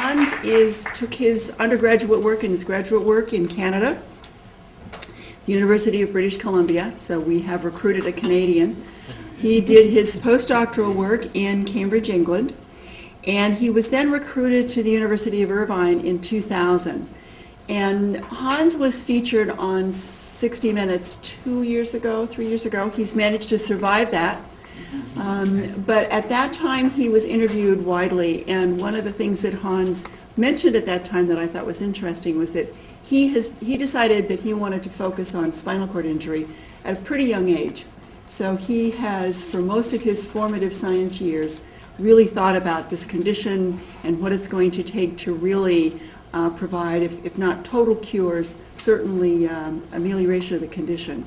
Hans took his undergraduate work and his graduate work in Canada, University of British Columbia, so we have recruited a Canadian. He did his postdoctoral work in Cambridge, England, and he was then recruited to the University of Irvine in 2000. And Hans was featured on 60 Minutes 3 years ago. He's managed to survive that. But at that time, he was interviewed widely, and one of the things that Hans mentioned at that time that I thought was interesting was that he decided that he wanted to focus on spinal cord injury at a pretty young age. So he has, for most of his formative science years, really thought about this condition and what it's going to take to really provide, if not total cures, certainly amelioration of the condition.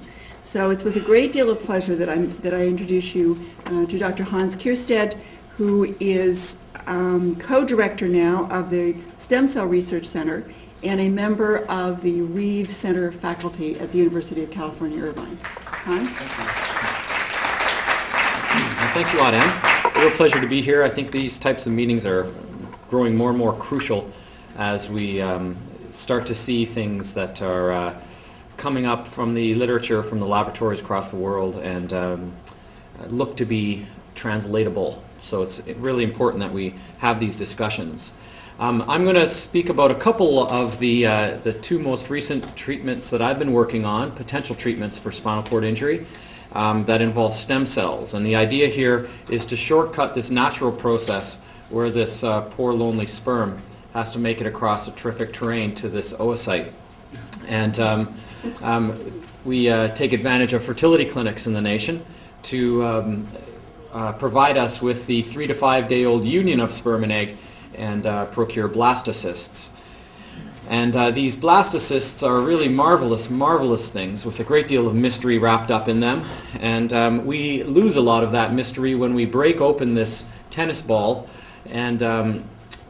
So it's with a great deal of pleasure that I introduce you to Dr. Hans Keirstead, who is co-director now of the Stem Cell Research Center and a member of the Reeve Center faculty at the University of California, Irvine. Hans? Thanks a lot, Anne. Real pleasure to be here. I think these types of meetings are growing more and more crucial as we start to see things that are coming up from the literature, from the laboratories across the world, and look to be translatable. So it's really important that we have these discussions. I'm going to speak about a couple of the two most recent treatments that I've been working on, potential treatments for spinal cord injury that involve stem cells. And the idea here is to shortcut this natural process where this poor lonely sperm has to make it across a terrific terrain to this oocyte. And we take advantage of fertility clinics in the nation to provide us with the 3 to 5 day old union of sperm and egg and procure blastocysts. And these blastocysts are really marvelous, marvelous things with a great deal of mystery wrapped up in them. And we lose a lot of that mystery when we break open this tennis ball and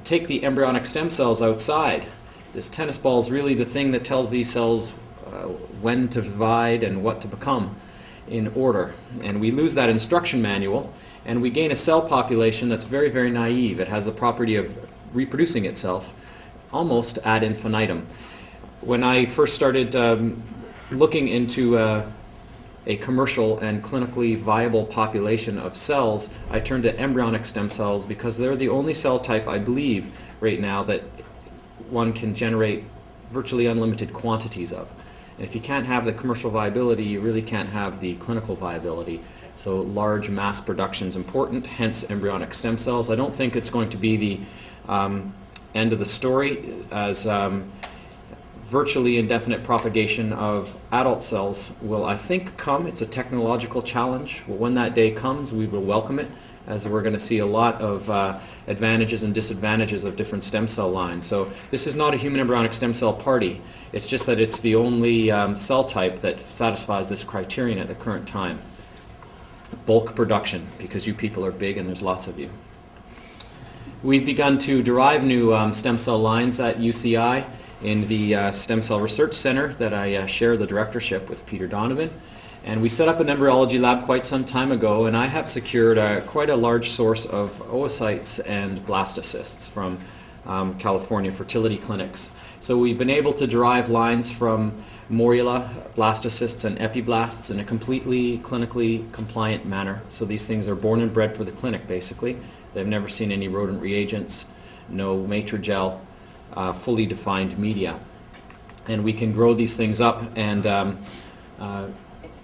take the embryonic stem cells outside. This tennis ball is really the thing that tells these cells when to divide and what to become in order. And we lose that instruction manual, and we gain a cell population that's very, very naive. It has the property of reproducing itself almost ad infinitum. When I first started looking into a commercial and clinically viable population of cells, I turned to embryonic stem cells because they're the only cell type, I believe, right now that one can generate virtually unlimited quantities of. And if you can't have the commercial viability, you really can't have the clinical viability. So large mass production is important, hence embryonic stem cells. I don't think it's going to be the end of the story, as virtually indefinite propagation of adult cells will, I think, come. It's a technological challenge. Well, when that day comes, we will welcome it, as we're going to see a lot of advantages and disadvantages of different stem cell lines. So this is not a human embryonic stem cell party. It's just that it's the only cell type that satisfies this criterion at the current time. Bulk production, because you people are big and there's lots of you. We've begun to derive new stem cell lines at UCI in the Stem Cell Research Center that I share the directorship with Peter Donovan. And we set up an embryology lab quite some time ago, and I have secured quite a large source of oocytes and blastocysts from California fertility clinics. So we've been able to derive lines from morula, blastocysts, and epiblasts in a completely clinically compliant manner. So these things are born and bred for the clinic, basically. They've never seen any rodent reagents, no matrigel, fully defined media. And we can grow these things up, and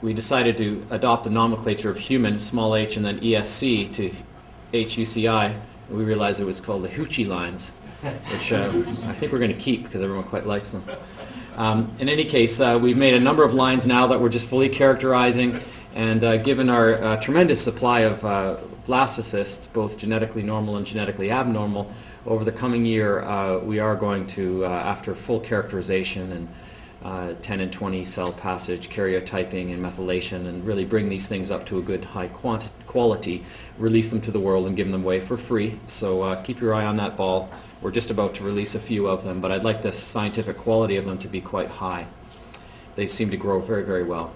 we decided to adopt the nomenclature of human, small h, and then ESC to HUCI. We realized it was called the Hoochie lines, which I think we're going to keep because everyone quite likes them. In any case, we've made a number of lines now that we're just fully characterizing, and given our tremendous supply of blastocysts, both genetically normal and genetically abnormal, over the coming year we are going to, after full characterization and 10 and 20 cell passage, karyotyping and methylation, and really bring these things up to a good high quality, release them to the world and give them away for free. So keep your eye on that ball. We're just about to release a few of them, but I'd like the scientific quality of them to be quite high. They seem to grow very, very well.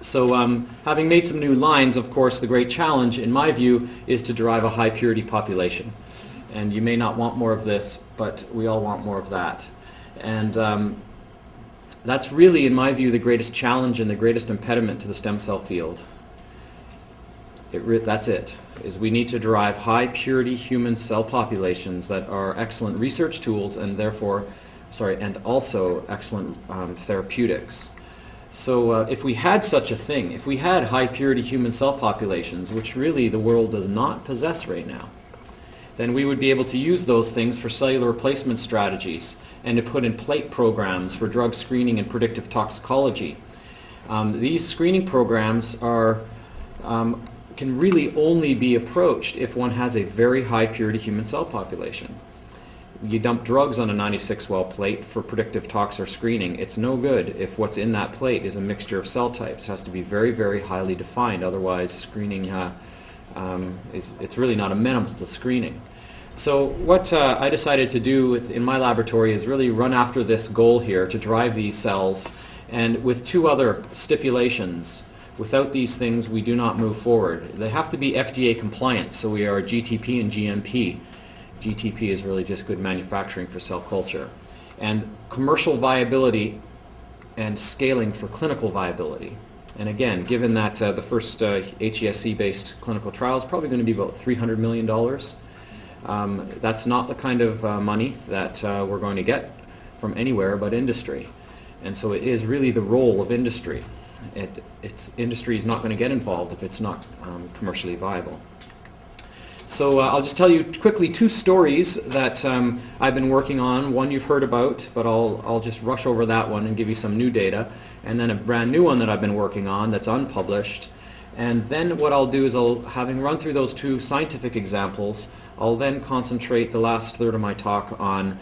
So having made some new lines, of course, the great challenge, in my view, is to derive a high purity population. And you may not want more of this, but we all want more of that. And that's really, in my view, the greatest challenge and the greatest impediment to the stem cell field. That's it, is we need to derive high purity human cell populations that are excellent research tools and therefore, and also excellent therapeutics. So if we had such a thing, if we had high purity human cell populations, which really the world does not possess right now, then we would be able to use those things for cellular replacement strategies and to put in plate programs for drug screening and predictive toxicology. These screening programs are can really only be approached if one has a very high purity human cell population. You dump drugs on a 96-well plate for predictive tox or screening. It's no good if what's in that plate is a mixture of cell types. It has to be very, very highly defined. Otherwise, screening it's really not amenable to screening. So what I decided to do in my laboratory is really run after this goal here to drive these cells, and with two other stipulations. Without these things, we do not move forward. They have to be FDA compliant, so we are GTP and GMP. GTP is really just good manufacturing for cell culture. And commercial viability and scaling for clinical viability. And again, given that the first hEsc-based clinical trial is probably going to be about $300 million, that's not the kind of money that we're going to get from anywhere but industry. And so it is really the role of industry. Industry is not going to get involved if it's not commercially viable. So I'll just tell you quickly two stories that I've been working on. One you've heard about, but I'll just rush over that one and give you some new data. And then a brand new one that I've been working on that's unpublished. And then what I'll do is, having run through those two scientific examples, I'll then concentrate the last third of my talk on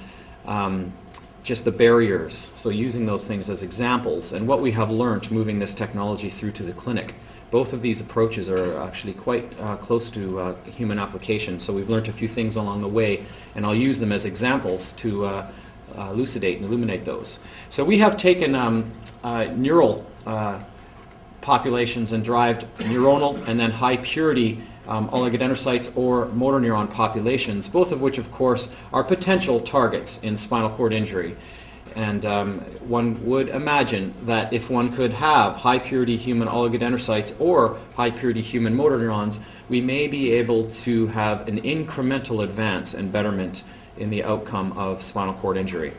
just the barriers, so using those things as examples and what we have learned moving this technology through to the clinic. Both of these approaches are actually quite close to human application, so we've learned a few things along the way, and I'll use them as examples to elucidate and illuminate those. So we have taken neural populations and derived neuronal and then high purity oligodendrocytes or motor neuron populations, both of which of course are potential targets in spinal cord injury. And one would imagine that if one could have high purity human oligodendrocytes or high purity human motor neurons, we may be able to have an incremental advance and betterment in the outcome of spinal cord injury.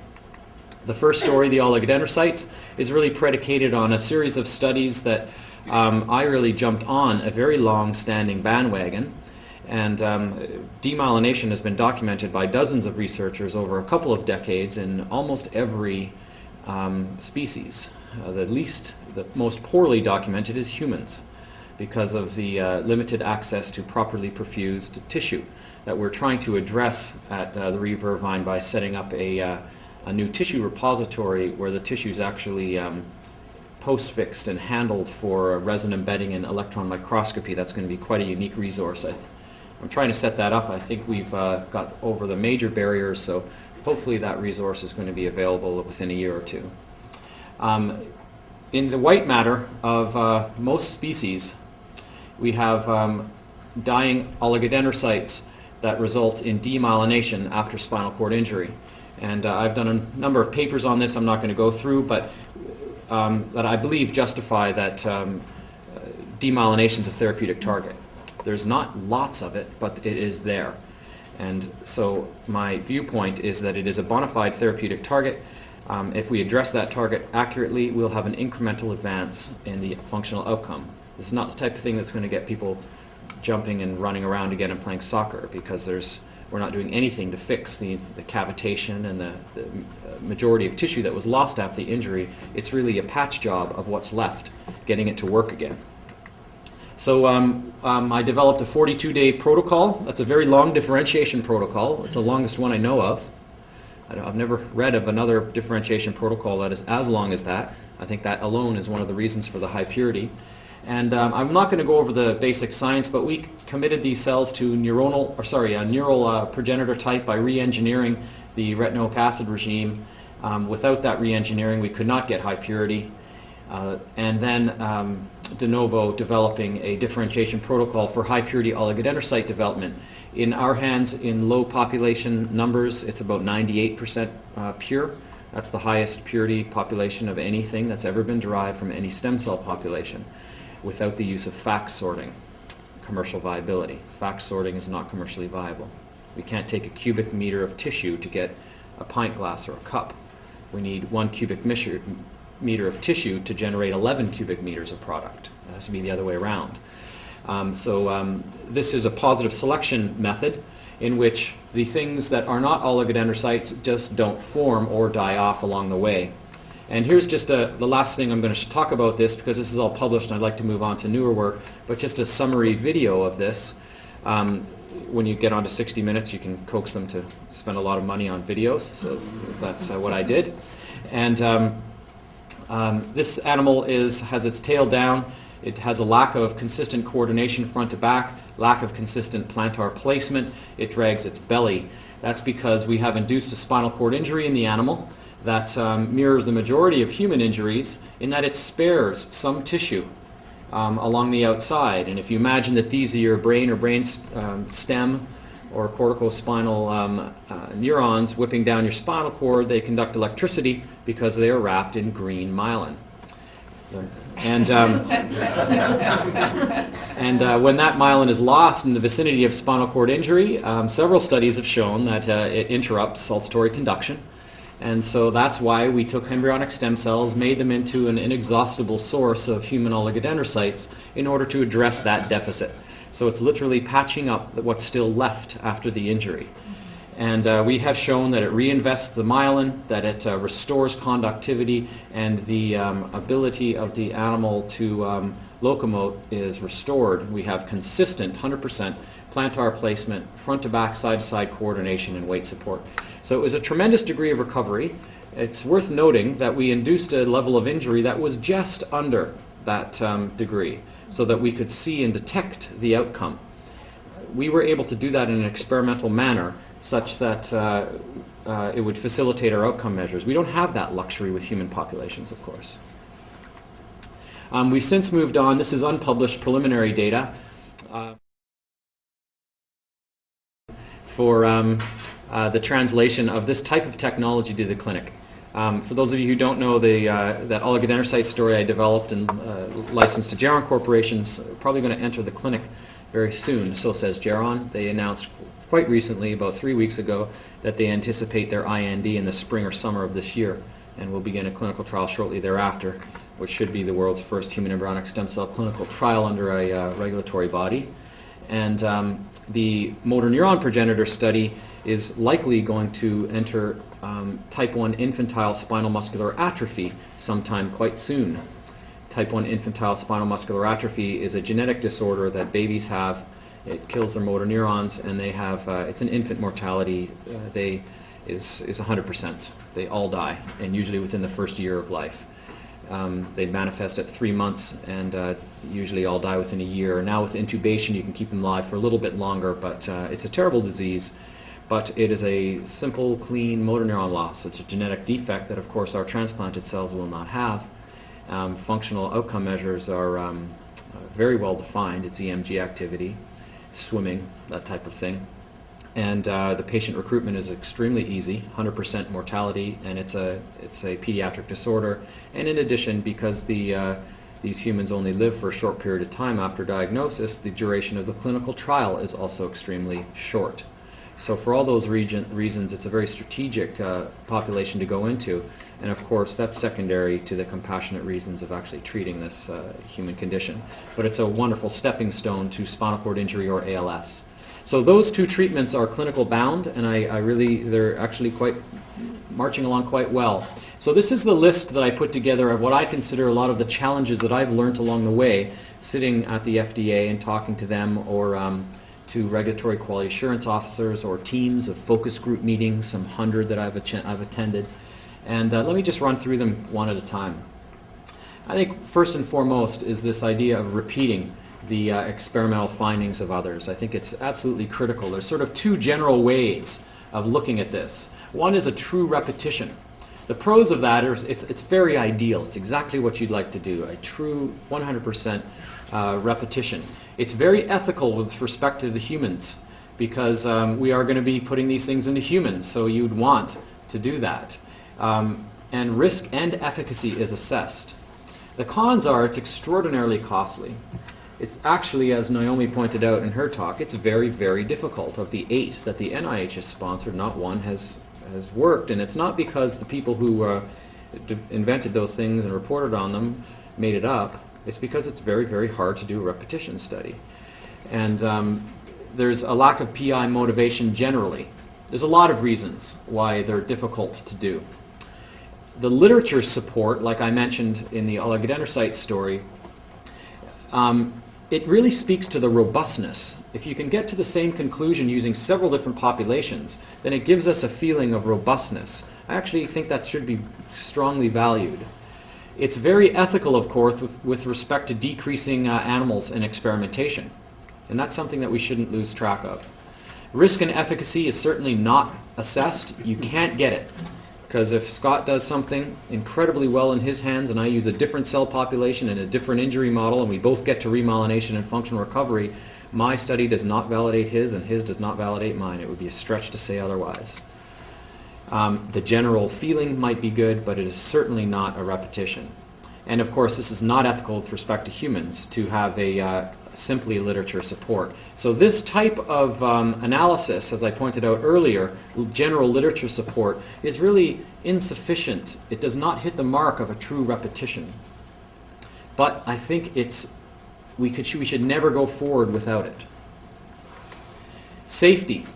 The first story, the oligodendrocytes, is really predicated on a series of studies that I really jumped on a very long-standing bandwagon. And demyelination has been documented by dozens of researchers over a couple of decades in almost every species. The most poorly documented is humans, because of the limited access to properly perfused tissue that we're trying to address at the Reeve Irvine by setting up a new tissue repository where the tissue is actually post-fixed and handled for resin embedding and electron microscopy. That's going to be quite a unique resource. I'm trying to set that up. I think we've got over the major barriers, so hopefully that resource is going to be available within a year or two. In the white matter of most species, we have dying oligodendrocytes that result in demyelination after spinal cord injury. And I've done a number of papers on this I'm not going to go through, but that I believe justify that demyelination is a therapeutic target. There's not lots of it, but it is there. And so my viewpoint is that it is a bona fide therapeutic target. If we address that target accurately, we'll have an incremental advance in the functional outcome. This is not the type of thing that's going to get people jumping and running around again and playing soccer, because we're not doing anything to fix the cavitation and the majority of tissue that was lost after the injury. It's really a patch job of what's left, getting it to work again. So I developed a 42-day protocol. That's a very long differentiation protocol. It's the longest one I know of. I've never read of another differentiation protocol that is as long as that. I think that alone is one of the reasons for the high purity. And I'm not going to go over the basic science, but we committed these cells to a neural progenitor type by re-engineering the retinoic acid regime. Without that re-engineering, we could not get high purity. and then de novo developing a differentiation protocol for high purity oligodendrocyte development. In our hands, in low population numbers, it's about 98% pure. That's the highest purity population of anything that's ever been derived from any stem cell population without the use of FACS sorting. Commercial viability. FACS sorting is not commercially viable. We can't take a cubic meter of tissue to get a pint glass or a cup. We need 1 cubic meter of tissue to generate 11 cubic meters of product. It has to be the other way around. This is a positive selection method in which the things that are not oligodendrocytes just don't form or die off along the way. And here's just the last thing I'm going to talk about this, because this is all published and I'd like to move on to newer work, but just a summary video of this. When you get onto 60 Minutes, you can coax them to spend a lot of money on videos, so that's what I did. And this animal has its tail down. It has a lack of consistent coordination front to back, lack of consistent plantar placement. It drags its belly. That's because we have induced a spinal cord injury in the animal that mirrors the majority of human injuries in that it spares some tissue along the outside. And if you imagine that these are your brain or brain stem or corticospinal neurons whipping down your spinal cord, they conduct electricity because they are wrapped in green myelin. And when that myelin is lost in the vicinity of spinal cord injury, several studies have shown that it interrupts saltatory conduction. And so that's why we took embryonic stem cells, made them into an inexhaustible source of human oligodendrocytes in order to address that deficit. So it's literally patching up what's still left after the injury. And we have shown that it reinvests the myelin, that it restores conductivity, and the ability of the animal to locomote is restored. We have consistent 100% plantar placement, front to back, side to side coordination, and weight support. So it was a tremendous degree of recovery. It's worth noting that we induced a level of injury that was just under that degree, so that we could see and detect the outcome. We were able to do that in an experimental manner such that it would facilitate our outcome measures. We don't have that luxury with human populations, of course. We've since moved on. This is unpublished preliminary data for the translation of this type of technology to the clinic. For those of you who don't know that oligodendrocyte story I developed and licensed to Geron Corporation's probably going to enter the clinic very soon. So says Geron. They announced quite recently, about 3 weeks ago, that they anticipate their IND in the spring or summer of this year, and will begin a clinical trial shortly thereafter, which should be the world's first human embryonic stem cell clinical trial under a regulatory body. And the motor neuron progenitor study is likely going to enter type 1 infantile spinal muscular atrophy sometime quite soon. Type 1 infantile spinal muscular atrophy is a genetic disorder that babies have. It kills their motor neurons, and they have, it's an infant mortality, is 100%. They all die, and usually within the first year of life. They manifest at 3 months, and usually all die within a year. Now with intubation you can keep them alive for a little bit longer, but it's a terrible disease. But it is a simple, clean motor neuron loss. It's a genetic defect that, of course, our transplanted cells will not have. Functional outcome measures are very well defined. It's EMG activity, swimming, that type of thing. And the patient recruitment is extremely easy, 100% mortality, and it's a pediatric disorder. And in addition, because these humans only live for a short period of time after diagnosis, the duration of the clinical trial is also extremely short. So for all those reasons, it's a very strategic population to go into. And of course, that's secondary to the compassionate reasons of actually treating this human condition. But it's a wonderful stepping stone to spinal cord injury or ALS. So those two treatments are clinical bound, and they're actually quite marching along quite well. So this is the list that I put together of what I consider a lot of the challenges that I've learned along the way, sitting at the FDA and talking to them, or to regulatory quality assurance officers, or teams of focus group meetings, some 100 that I've attended. And let me just run through them one at a time. I think first and foremost is this idea of repeating the experimental findings of others. I think it's absolutely critical. There's sort of two general ways of looking at this. One is a true repetition. The pros of that are it's very ideal. It's exactly what you'd like to do, a true 100% repetition. It's very ethical with respect to the humans, because we are going to be putting these things into humans, so you'd want to do that. And risk and efficacy is assessed. The cons are it's extraordinarily costly. It's actually, as Naomi pointed out in her talk, it's very, very difficult. Of the 8 that the NIH has sponsored, not one has worked. And it's not because the people who invented those things and reported on them made it up. It's because it's very, very hard to do a repetition study. And there's a lack of PI motivation generally. There's a lot of reasons why they're difficult to do. The literature support, like I mentioned in the oligodendrocyte story, it really speaks to the robustness. If you can get to the same conclusion using several different populations, then it gives us a feeling of robustness. I actually think that should be strongly valued. It's very ethical, of course, with respect to decreasing animals in experimentation. And that's something that we shouldn't lose track of. Risk and efficacy is certainly not assessed. You can't get it. Because if Scott does something incredibly well in his hands and I use a different cell population and a different injury model and we both get to remyelination and functional recovery, my study does not validate his and his does not validate mine. It would be a stretch to say otherwise. The general feeling might be good, but it is certainly not a repetition. And of course, this is not ethical with respect to humans to have a simply literature support. So this type of analysis, as I pointed out earlier, general literature support, is really insufficient. It does not hit the mark of a true repetition. But I think we should never go forward without it. Safety.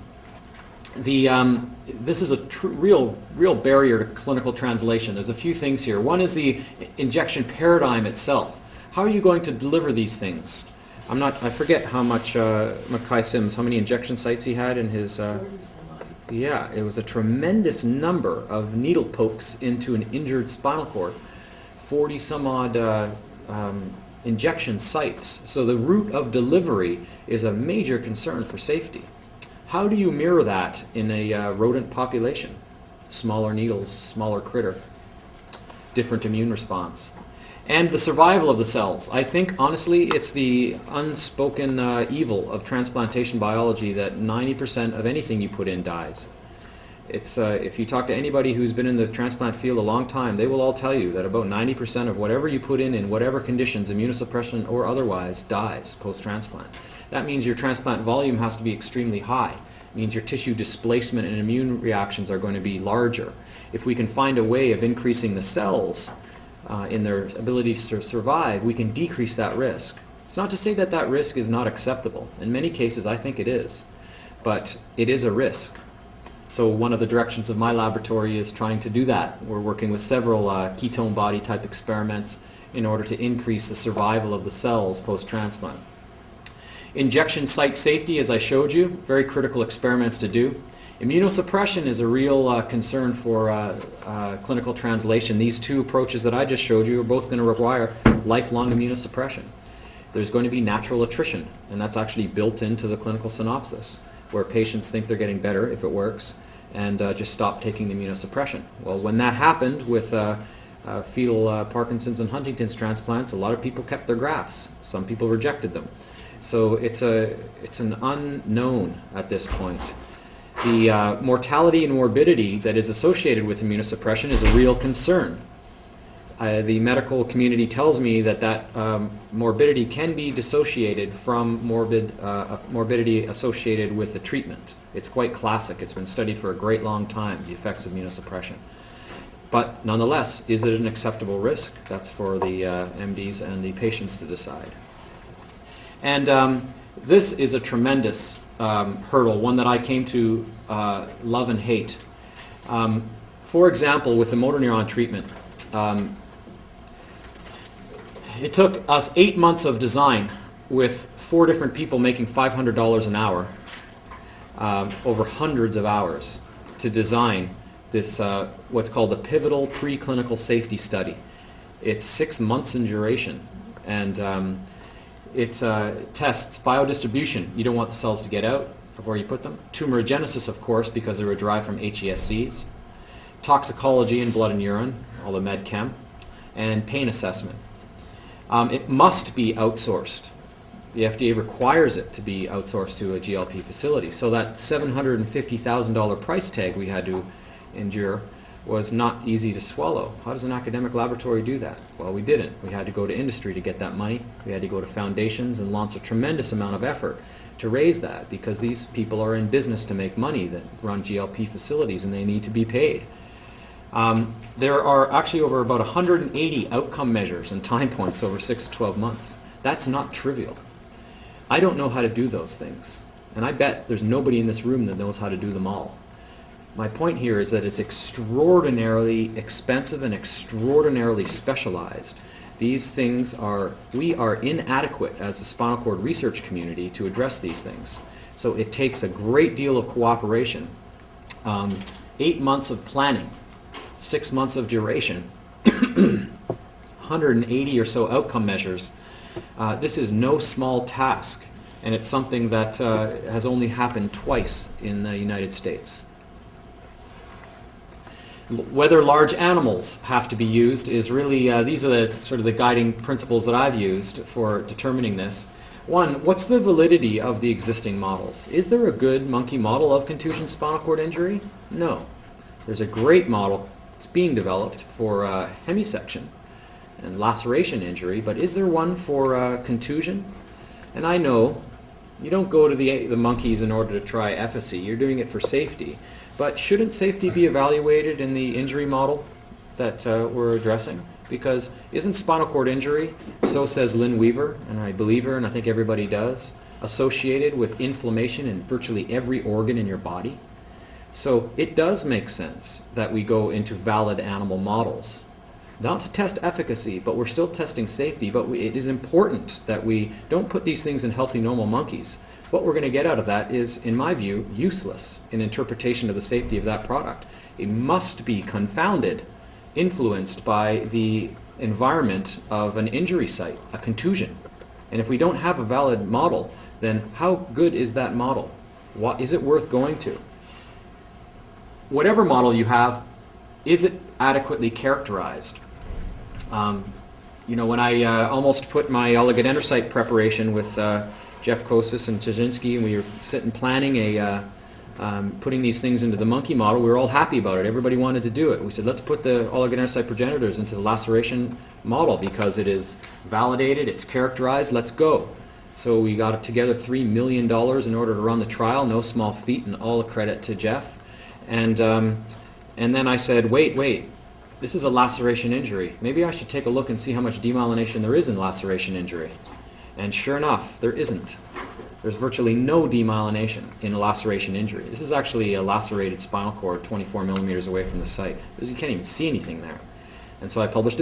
This is a real barrier to clinical translation. There's a few things here. One is the injection paradigm itself. How are you going to deliver these things? I forget how much Mackay Sims, how many injection sites he had in his... yeah, it was a tremendous number of needle pokes into an injured spinal cord. 40 some odd injection sites. So the route of delivery is a major concern for safety. How do you mirror that in a rodent population? Smaller needles, smaller critter, different immune response. And the survival of the cells. I think, honestly, it's the unspoken evil of transplantation biology that 90% of anything you put in dies. If you talk to anybody who's been in the transplant field a long time, they will all tell you that about 90% of whatever you put in whatever conditions, immunosuppression or otherwise, dies post-transplant. That means your transplant volume has to be extremely high. It means your tissue displacement and immune reactions are going to be larger. If we can find a way of increasing the cells in their ability to survive, we can decrease that risk. It's not to say that that risk is not acceptable. In many cases, I think it is. But it is a risk. So one of the directions of my laboratory is trying to do that. We're working with several ketone body type experiments in order to increase the survival of the cells post-transplant. Injection site safety, as I showed you, very critical experiments to do. Immunosuppression is a real concern for clinical translation. These two approaches that I just showed you are both going to require lifelong immunosuppression. There's going to be natural attrition, and that's actually built into the clinical synopsis, where patients think they're getting better if it works and just stop taking the immunosuppression. Well, when that happened with fetal Parkinson's and Huntington's transplants, a lot of people kept their grafts. Some people rejected them. So it's an unknown at this point. The mortality and morbidity that is associated with immunosuppression is a real concern. The medical community tells me that morbidity can be dissociated from morbidity associated with the treatment. It's quite classic. It's been studied for a great long time, the effects of immunosuppression. But nonetheless, is it an acceptable risk? That's for the MDs and the patients to decide. And this is a tremendous hurdle, one that I came to love and hate. For example, with the motor neuron treatment, it took us 8 months of design with 4 different people making $500 an hour over hundreds of hours to design this, what's called the pivotal preclinical safety study. It's 6 months in duration, and it tests biodistribution. You don't want the cells to get out before you put them. Tumorigenesis, of course, because they were derived from hEscs. toxicology in blood and urine, all the med chem, and pain assessment. It must be outsourced. The FDA requires it to be outsourced to a GLP facility. So that $750,000 price tag we had to endure was not easy to swallow. How does an academic laboratory do that? Well, we didn't. We had to go to industry to get that money. We had to go to foundations and launch a tremendous amount of effort to raise that, because these people are in business to make money that run GLP facilities, and they need to be paid. There are actually over about 180 outcome measures and time points over 6 to 12 months. That's not trivial. I don't know how to do those things, and I bet there's nobody in this room that knows how to do them all. My point here is that it's extraordinarily expensive and extraordinarily specialized. These things we are inadequate as a spinal cord research community to address these things. So it takes a great deal of cooperation. 8 months of planning, 6 months of duration, 180 or so outcome measures. This is no small task, and it's something that has only happened twice in the United States. Whether large animals have to be used is really, these are the sort of the guiding principles that I've used for determining this. One, what's the validity of the existing models? Is there a good monkey model of contusion spinal cord injury? No. There's a great model that's being developed for hemisection and laceration injury, but is there one for contusion? And I know you don't go to the monkeys in order to try efficacy. You're doing it for safety. But shouldn't safety be evaluated in the injury model that we're addressing? Because isn't spinal cord injury, so says Lynn Weaver, and I believe her, and I think everybody does, associated with inflammation in virtually every organ in your body? So it does make sense that we go into valid animal models. Not to test efficacy, but we're still testing safety. But it is important that we don't put these things in healthy, normal monkeys. What we're going to get out of that is, in my view, useless in interpretation of the safety of that product. It must be confounded, influenced by the environment of an injury site, a contusion. And if we don't have a valid model, then how good is that model? What is it worth going to? Whatever model you have, is it adequately characterized? You know, when I almost put my oligodendrocyte preparation with Jeff Kosis and Tjaszynski, and we were sitting planning putting these things into the monkey model, we were all happy about it. Everybody wanted to do it. We said, let's put the oligodendrocyte progenitors into the laceration model because it is validated, it's characterized, let's go. So we got together $3 million in order to run the trial, no small feat, and all the credit to Jeff. And then I said, wait, this is a laceration injury. Maybe I should take a look and see how much demyelination there is in laceration injury. And sure enough, there isn't. There's virtually no demyelination in a laceration injury. This is actually a lacerated spinal cord 24 millimeters away from the site, because you can't even see anything there. And so I published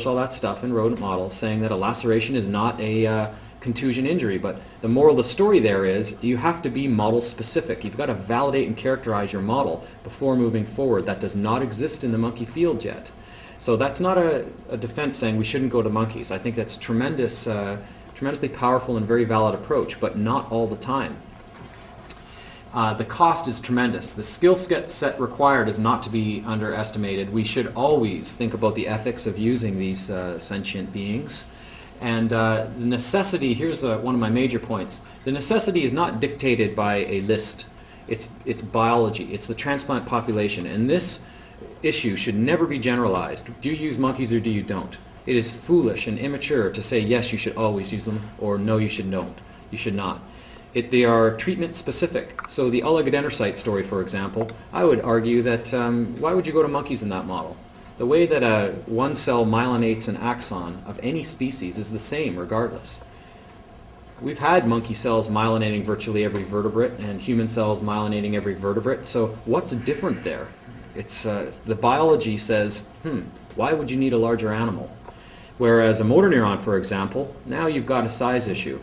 all that stuff in rodent models saying that a laceration is not a contusion injury. But the moral of the story there is you have to be model specific. You've got to validate and characterize your model before moving forward. That does not exist in the monkey field yet. So that's not a defense saying we shouldn't go to monkeys. I think that's tremendously powerful and very valid approach, but not all the time. The cost is tremendous. The skill set required is not to be underestimated. We should always think about the ethics of using these sentient beings. And the necessity, here's one of my major points. The necessity is not dictated by a list. It's biology. It's the transplant population. And this issue should never be generalized. Do you use monkeys or do you don't? It is foolish and immature to say, yes, you should always use them, or no, you should not. They are treatment specific. So the oligodendrocyte story, for example, I would argue that why would you go to monkeys in that model? The way that one cell myelinates an axon of any species is the same regardless. We've had monkey cells myelinating virtually every vertebrate and human cells myelinating every vertebrate, so what's different there? It's the biology says, why would you need a larger animal? Whereas a motor neuron, for example, now you've got a size issue.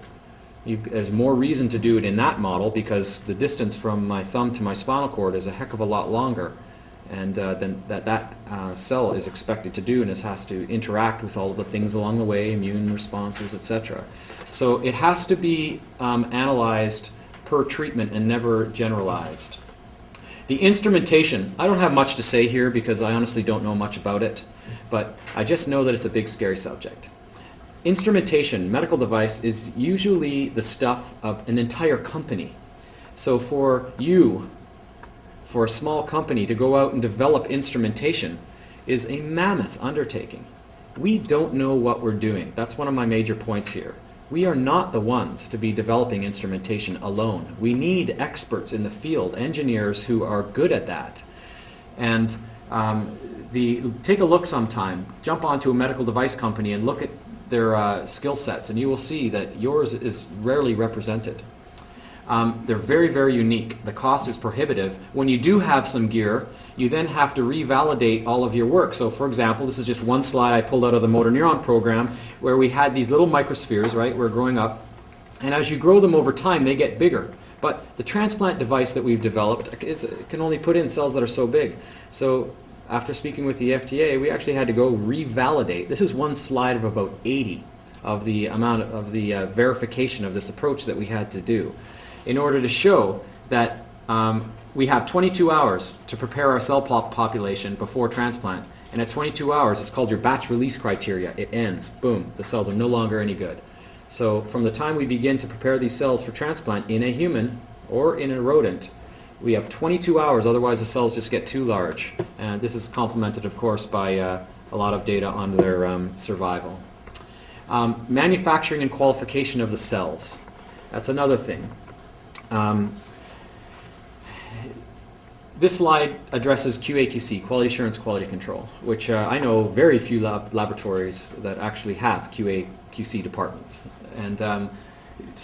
There's more reason to do it in that model because the distance from my thumb to my spinal cord is a heck of a lot longer, and then that cell is expected to do, and it has to interact with all of the things along the way, immune responses, etc. So it has to be analyzed per treatment and never generalized. The instrumentation, I don't have much to say here because I honestly don't know much about it, but I just know that it's a big scary subject. Instrumentation, medical device, is usually the stuff of an entire company. So for a small company to go out and develop instrumentation is a mammoth undertaking. We don't know what we're doing. That's one of my major points here. We are not the ones to be developing instrumentation alone. We need experts in the field, engineers who are good at that. And take a look sometime, jump onto a medical device company and look at their skill sets, and you will see that yours is rarely represented. They're very, very unique. The cost is prohibitive. When you do have some gear, you then have to revalidate all of your work. So for example, this is just one slide I pulled out of the motor neuron program where we had these little microspheres, right, we're growing up, and as you grow them over time, they get bigger. But the transplant device that we've developed can only put in cells that are so big. So after speaking with the FDA, we actually had to go revalidate. This is one slide of about 80 of the amount of the verification of this approach that we had to do in order to show that we have 22 hours to prepare our cell population before transplant. And at 22 hours, it's called your batch release criteria. It ends. Boom. The cells are no longer any good. So from the time we begin to prepare these cells for transplant in a human or in a rodent, we have 22 hours, otherwise the cells just get too large. And this is complemented, of course, by a lot of data on their survival. Manufacturing and qualification of the cells. That's another thing. This slide addresses QA/QC, quality assurance, quality control, which I know very few laboratories that actually have QA/QC departments. And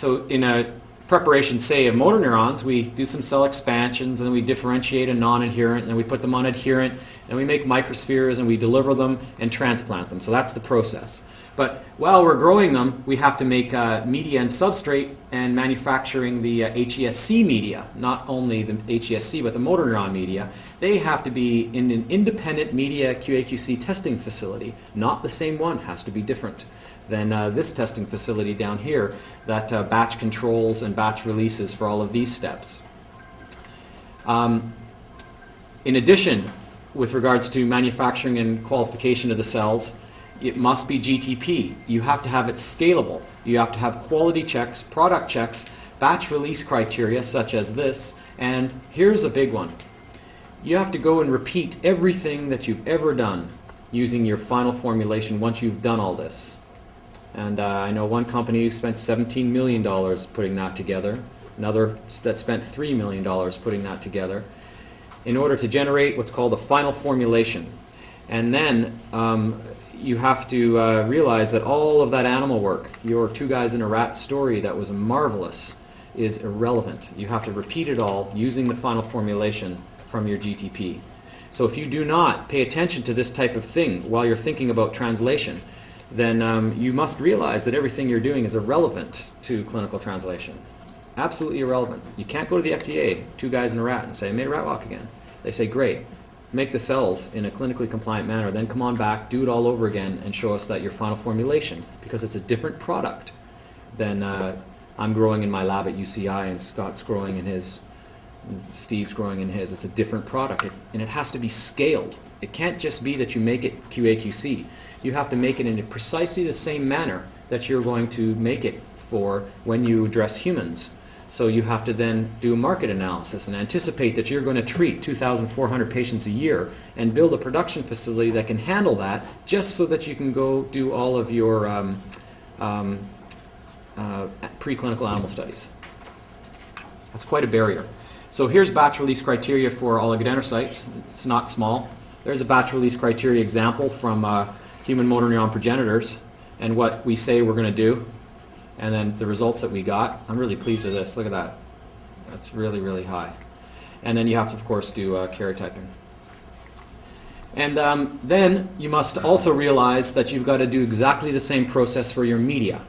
so in a preparation, say, of motor neurons, we do some cell expansions, and then we differentiate a non-adherent, and then we put them on adherent, and we make microspheres, and we deliver them and transplant them. So that's the process. But while we're growing them, we have to make media and substrate, and manufacturing the hEsc media, not only the hEsc, but the motor neuron media. They have to be in an independent media QA/QC testing facility. Not the same one, has to be different than this testing facility down here that batch controls and batch releases for all of these steps. In addition, with regards to manufacturing and qualification of the cells, it must be GTP. You have to have it scalable. You have to have quality checks, product checks, batch release criteria such as this, and here's a big one. You have to go and repeat everything that you've ever done using your final formulation once you've done all this. And I know one company who spent $17 million putting that together, another that spent $3 million putting that together, in order to generate what's called a final formulation. And then you have to realize that all of that animal work, your 2 guys in a rat story that was marvelous, is irrelevant. You have to repeat it all using the final formulation from your GTP. So if you do not pay attention to this type of thing while you're thinking about translation, then you must realize that everything you're doing is irrelevant to clinical translation. Absolutely irrelevant. You can't go to the FDA, 2 guys in a rat, and say, I made a rat walk again. They say, great. Make the cells in a clinically compliant manner, then come on back, do it all over again, and show us that your final formulation, because it's a different product than I'm growing in my lab at UCI and Scott's growing in his, and Steve's growing in his. It's a different product, and it has to be scaled. It can't just be that you make it QA/QC. You have to make it in precisely the same manner that you're going to make it for when you address humans. So you have to then do a market analysis and anticipate that you're going to treat 2,400 patients a year and build a production facility that can handle that, just so that you can go do all of your preclinical animal studies. That's quite a barrier. So here's batch release criteria for oligodendrocytes. It's not small. There's a batch release criteria example from human motor neuron progenitors and what we say we're going to do. And then the results that we got, I'm really pleased with this. Look at that. That's really, really high. And then you have to, of course, do karyotyping. And then you must also realize that you've got to do exactly the same process for your media.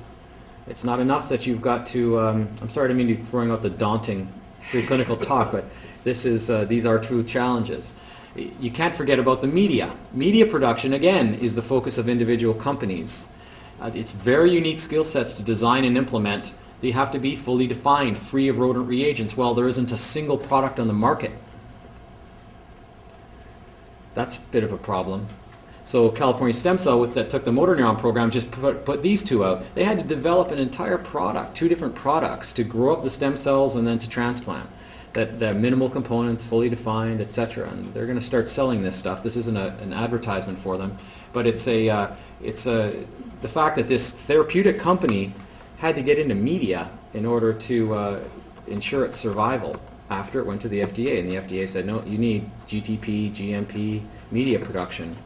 It's not enough that you've got to, I'm sorry to mean to be throwing out the daunting preclinical talk, but this is, these are true challenges. You can't forget about the media. Media production, again, is the focus of individual companies. It's very unique skill sets to design and implement. They have to be fully defined, free of rodent reagents. Well, there isn't a single product on the market That's a bit of a problem. So California Stem Cell, that took the motor neuron program, just put these two out. They had to develop an entire product, 2 different products, to grow up the stem cells and then to transplant. That minimal components, fully defined, etc. And they're going to start selling this stuff. This isn't an advertisement for them, but it's the fact that this therapeutic company had to get into media in order to ensure its survival after it went to the FDA, and the FDA said, no, you need GTP, GMP, media production.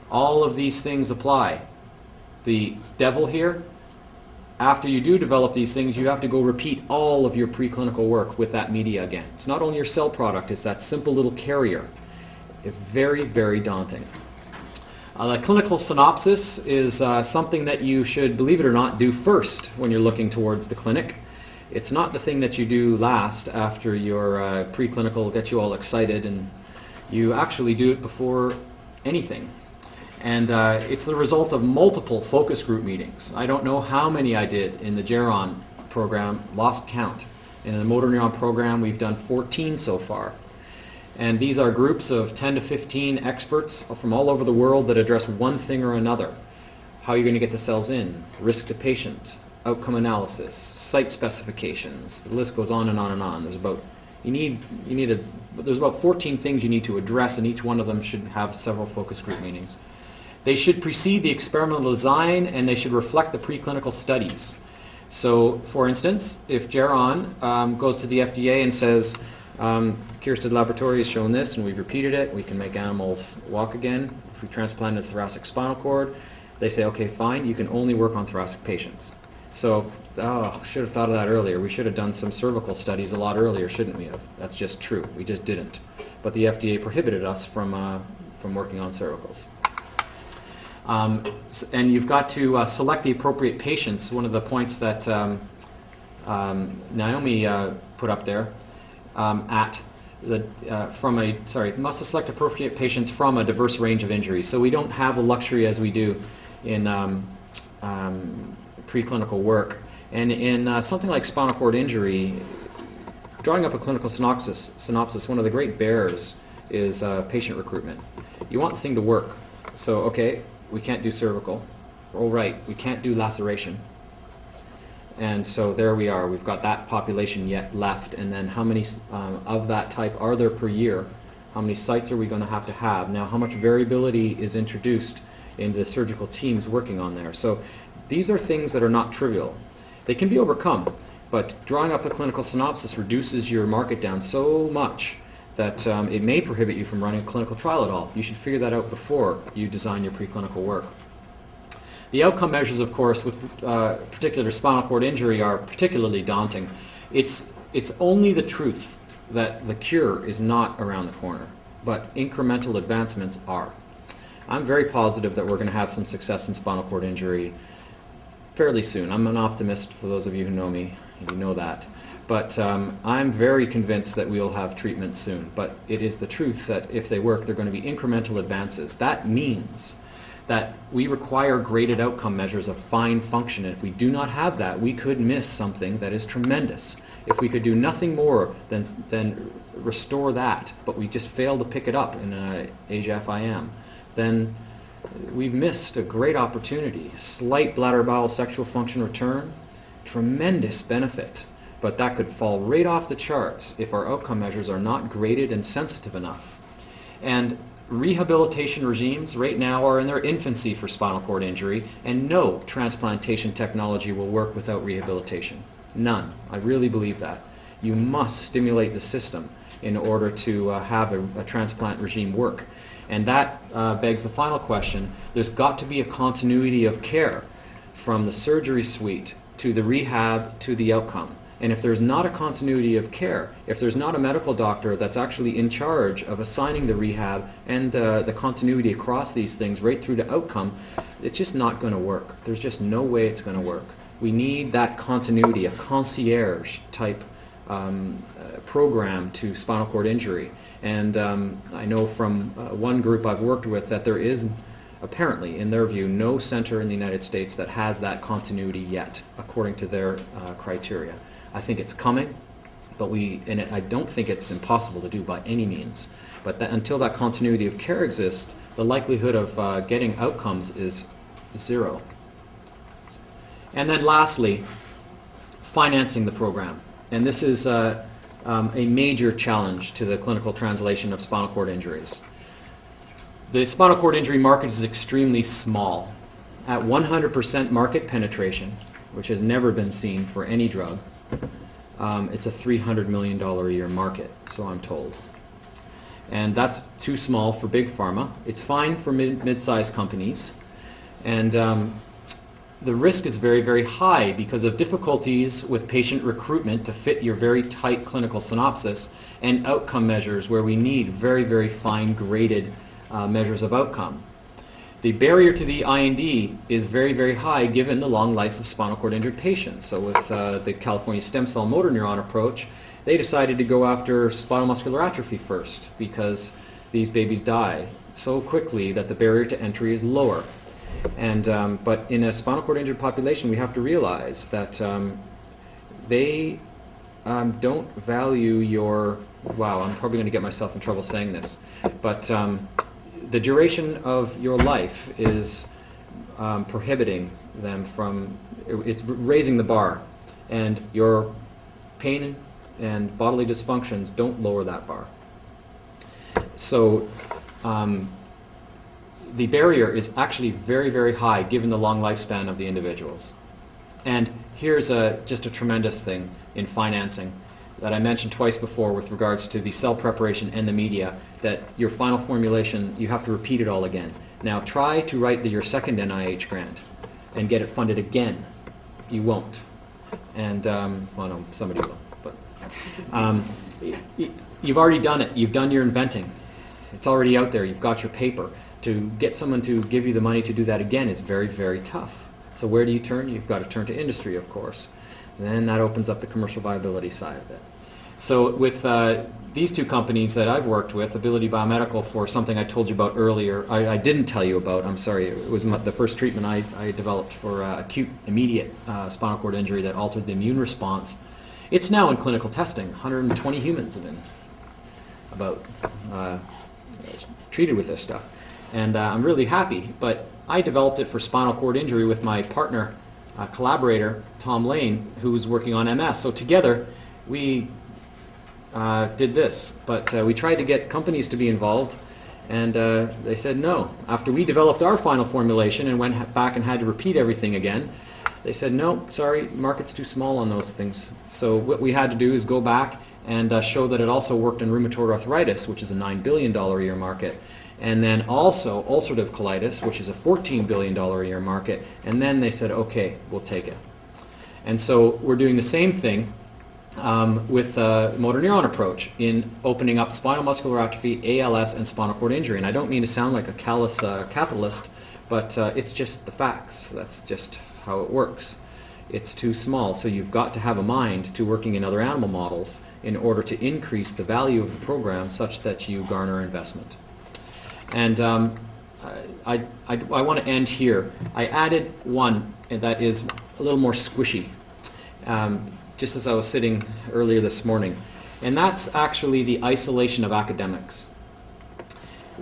All of these things apply. The devil here, after you do develop these things, you have to go repeat all of your preclinical work with that media again. It's not only your cell product, it's that simple little carrier. It's very, very daunting. The clinical synopsis is something that you should, believe it or not, do first when you're looking towards the clinic. It's not the thing that you do last after your preclinical gets you all excited, and you actually do it before anything. And it's the result of multiple focus group meetings. I don't know how many I did in the Geron program, lost count. In the motor neuron program, we've done 14 so far. And these are groups of 10 to 15 experts from all over the world that address one thing or another. How you're going to get the cells in, risk to patient, outcome analysis, site specifications. The list goes on and on and on. There's about 14 things you need to address, and each one of them should have several focus group meetings. They should precede the experimental design, and they should reflect the preclinical studies. So, for instance, if Geron goes to the FDA and says, Keirstead Laboratory has shown this, and we've repeated it, we can make animals walk again if we transplant a thoracic spinal cord, they say, okay, fine, you can only work on thoracic patients. So, should have thought of that earlier. We should have done some cervical studies a lot earlier, shouldn't we have? That's just true. We just didn't. But the FDA prohibited us from working on cervicals. And you've got to select the appropriate patients. One of the points that Naomi put up there, must select appropriate patients from a diverse range of injuries. So we don't have the luxury as we do in preclinical work. And in something like spinal cord injury, drawing up a clinical synopsis, one of the great bears is patient recruitment. You want the thing to work. So, okay, we can't do cervical. Oh, right, we can't do laceration. And so there we are. We've got that population yet left. And then how many of that type are there per year? How many sites are we going to have? Now, how much variability is introduced into the surgical teams working on there? So these are things that are not trivial. They can be overcome, but drawing up a clinical synopsis reduces your market down so much that it may prohibit you from running a clinical trial at all. You should figure that out before you design your preclinical work. The outcome measures, of course, with particular spinal cord injury are particularly daunting. It's only the truth that the cure is not around the corner, but incremental advancements are. I'm very positive that we're going to have some success in spinal cord injury fairly soon. I'm an optimist, for those of you who know me, you know that. But I'm very convinced that we'll have treatment soon. But it is the truth that if they work, they're going to be incremental advances. That means that we require graded outcome measures of fine function. And if we do not have that, we could miss something that is tremendous. If we could do nothing more than restore that, but we just fail to pick it up in ASIA-FIM, then we've missed a great opportunity. Slight bladder bowel sexual function return, tremendous benefit. But that could fall right off the charts if our outcome measures are not graded and sensitive enough. And rehabilitation regimes right now are in their infancy for spinal cord injury, and no transplantation technology will work without rehabilitation. None. I really believe that. You must stimulate the system in order to have a transplant regime work. And that begs the final question. There's got to be a continuity of care from the surgery suite to the rehab to the outcome. And if there's not a continuity of care, if there's not a medical doctor that's actually in charge of assigning the rehab and the continuity across these things right through to outcome, it's just not going to work. There's just no way it's going to work. We need that continuity, a concierge type program to spinal cord injury. And I know from one group I've worked with that there is apparently, in their view, no center in the United States that has that continuity yet, according to their criteria. I think it's coming, and I don't think it's impossible to do by any means, but until that continuity of care exists, the likelihood of getting outcomes is zero. And then lastly, financing the program. And this is a major challenge to the clinical translation of spinal cord injuries. The spinal cord injury market is extremely small. At 100% market penetration, which has never been seen for any drug, it's a $300 million a year market, so I'm told. And that's too small for big pharma. It's fine for mid-sized companies. And the risk is very, very high because of difficulties with patient recruitment to fit your very tight clinical synopsis and outcome measures where we need very, very fine-graded measures of outcome. The barrier to the IND is very, very high given the long life of spinal cord injured patients. So with the California stem cell motor neuron approach, they decided to go after spinal muscular atrophy first because these babies die so quickly that the barrier to entry is lower. And but in a spinal cord injured population, we have to realize that they don't value your, wow, I'm probably going to get myself in trouble saying this, but the duration of your life is prohibiting them from, it's raising the bar, and your pain and bodily dysfunctions don't lower that bar. So the barrier is actually very, very high given the long lifespan of the individuals. And here's just a tremendous thing in financing that I mentioned twice before with regards to the cell preparation and the media, that your final formulation, you have to repeat it all again. Now try to write your second NIH grant and get it funded again. You won't. And, well, no, somebody will. But you've already done it. You've done your inventing. It's already out there. You've got your paper. To get someone to give you the money to do that again is very, very tough. So where do you turn? You've got to turn to industry, of course. And then that opens up the commercial viability side of it. So with these two companies that I've worked with, Ability Biomedical for something I told you about earlier, I didn't tell you about, I'm sorry, it was the first treatment I developed for acute, immediate spinal cord injury that altered the immune response. It's now in clinical testing. 120 humans have been treated with this stuff. And I'm really happy, but I developed it for spinal cord injury with my partner, collaborator, Tom Lane, who was working on MS. So together, we did this, but we tried to get companies to be involved, and they said no. After we developed our final formulation and went back and had to repeat everything again, they said no, sorry, market's too small on those things. So what we had to do is go back and show that it also worked in rheumatoid arthritis, which is a $9 billion a year market, and then also ulcerative colitis, which is a $14 billion a year market, and then they said, okay, we'll take it. And so we're doing the same thing with the motor neuron approach in opening up spinal muscular atrophy, ALS, and spinal cord injury. And I don't mean to sound like a callous capitalist, but it's just the facts. That's just how it works. It's too small, so you've got to have a mind to working in other animal models in order to increase the value of the program such that you garner investment. And I want to end here. I added one that is a little more squishy, just as I was sitting earlier this morning, and that's actually the isolation of academics.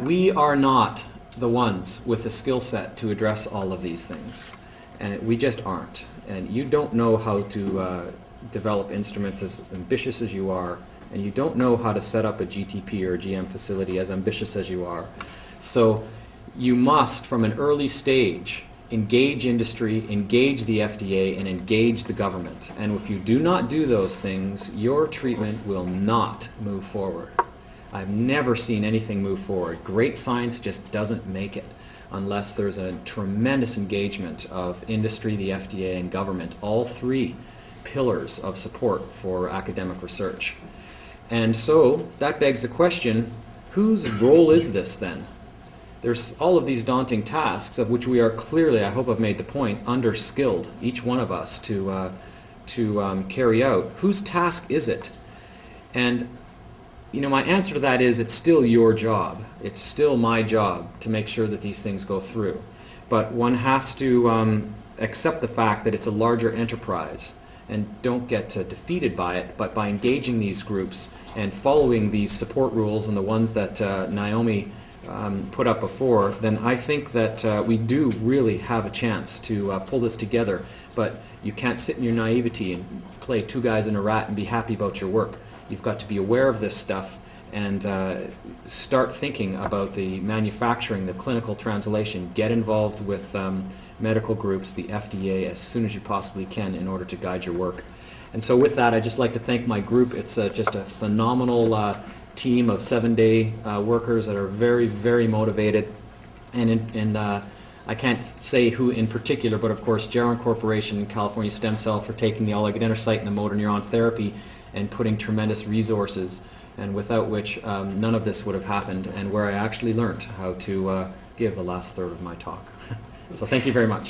We are not the ones with the skill set to address all of these things, and we just aren't. And you don't know how to develop instruments as ambitious as you are, and you don't know how to set up a GTP or a GM facility as ambitious as you are. So you must, from an early stage, engage industry, engage the FDA, and engage the government. And if you do not do those things, your treatment will not move forward. I've never seen anything move forward. Great science just doesn't make it unless there's a tremendous engagement of industry, the FDA, and government, all three pillars of support for academic research. And so that begs the question, whose role is this then? There's all of these daunting tasks of which we are clearly, I hope I've made the point, under-skilled, each one of us, to carry out. Whose task is it? And you know, my answer to that is it's still your job. It's still my job to make sure that these things go through. But one has to accept the fact that it's a larger enterprise. and don't get defeated by it, but by engaging these groups and following these support rules and the ones that Naomi put up before, then I think that we do really have a chance to pull this together. But you can't sit in your naivety and play two guys in a rat and be happy about your work. You've got to be aware of this stuff and start thinking about the manufacturing, the clinical translation. Get involved with medical groups, the FDA, as soon as you possibly can in order to guide your work. And so with that, I'd just like to thank my group. It's just a phenomenal team of 7-day workers that are very, very motivated. And I can't say who in particular, but of course Geron Corporation and California Stem Cell for taking the oligodendrocyte and the motor neuron therapy and putting tremendous resources, and without which none of this would have happened, and where I actually learned how to give the last third of my talk. So thank you very much.